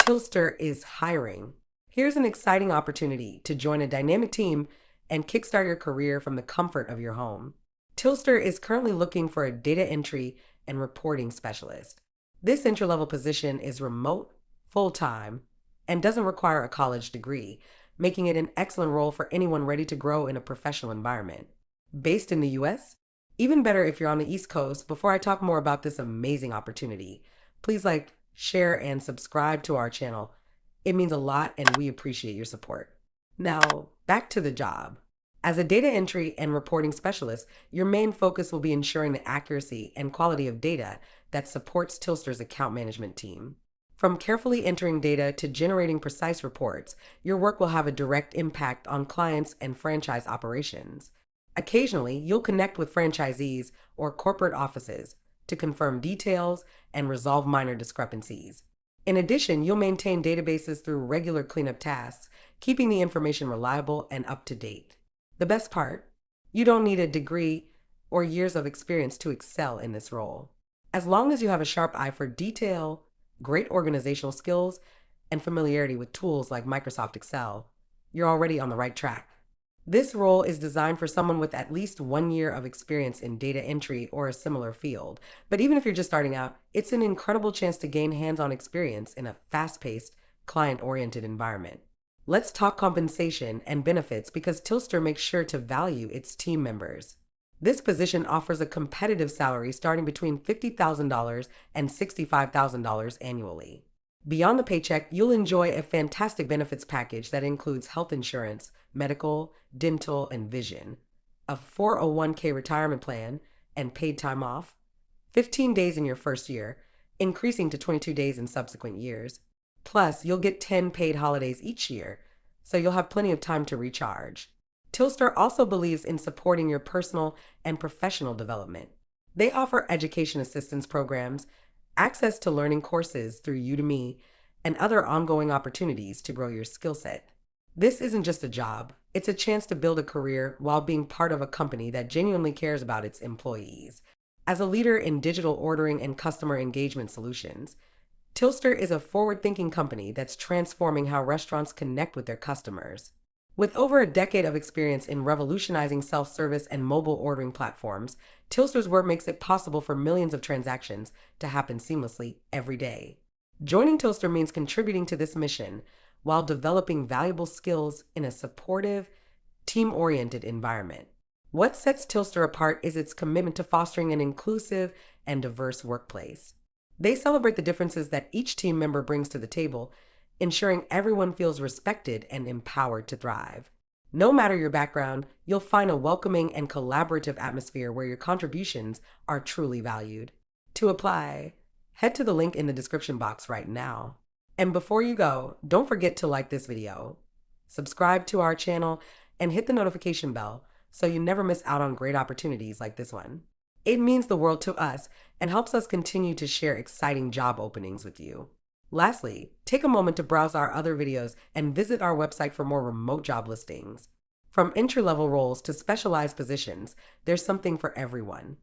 Tillster is hiring. Here's an exciting opportunity to join a dynamic team and kickstart your career from the comfort of your home. Tillster is currently looking for a data entry and reporting specialist. This entry-level position is remote, full-time, and doesn't require a college degree, making it an excellent role for anyone ready to grow in a professional environment. Based in the US? Even better if you're on the East Coast. Before I talk more about this amazing opportunity, please share, and subscribe to our channel. It means a lot and we appreciate your support. Now, back to the job. As a data entry and reporting specialist, your main focus will be ensuring the accuracy and quality of data that supports Tillster's account management team. From carefully entering data to generating precise reports, your work will have a direct impact on clients and franchise operations. Occasionally, you'll connect with franchisees or corporate offices to confirm details and resolve minor discrepancies. In addition, you'll maintain databases through regular cleanup tasks, keeping the information reliable and up to date. The best part? You don't need a degree or years of experience to excel in this role. As long as you have a sharp eye for detail, great organizational skills, and familiarity with tools like Microsoft Excel, you're already on the right track. This role is designed for someone with at least 1 year of experience in data entry or a similar field. But even if you're just starting out, it's an incredible chance to gain hands-on experience in a fast-paced, client-oriented environment. Let's talk compensation and benefits because Tillster makes sure to value its team members. This position offers a competitive salary starting between $50,000 and $65,000 annually. Beyond the paycheck, you'll enjoy a fantastic benefits package that includes health insurance, medical, dental, and vision, a 401k retirement plan, and paid time off, 15 days in your first year, increasing to 22 days in subsequent years. Plus, you'll get 10 paid holidays each year, so you'll have plenty of time to recharge. Tillster also believes in supporting your personal and professional development. They offer education assistance programs, access to learning courses through Udemy, and other ongoing opportunities to grow your skill set. This isn't just a job, it's a chance to build a career while being part of a company that genuinely cares about its employees. As a leader in digital ordering and customer engagement solutions, Tillster is a forward-thinking company that's transforming how restaurants connect with their customers. With over a decade of experience in revolutionizing self-service and mobile ordering platforms, Tillster's work makes it possible for millions of transactions to happen seamlessly every day. Joining Tillster means contributing to this mission while developing valuable skills in a supportive, team-oriented environment. What sets Tillster apart is its commitment to fostering an inclusive and diverse workplace. They celebrate the differences that each team member brings to the table, ensuring everyone feels respected and empowered to thrive. No matter your background, you'll find a welcoming and collaborative atmosphere where your contributions are truly valued. To apply, head to the link in the description box right now. And before you go, don't forget to like this video, subscribe to our channel, and hit the notification bell so you never miss out on great opportunities like this one. It means the world to us and helps us continue to share exciting job openings with you. Lastly, take a moment to browse our other videos and visit our website for more remote job listings. From entry-level roles to specialized positions, there's something for everyone.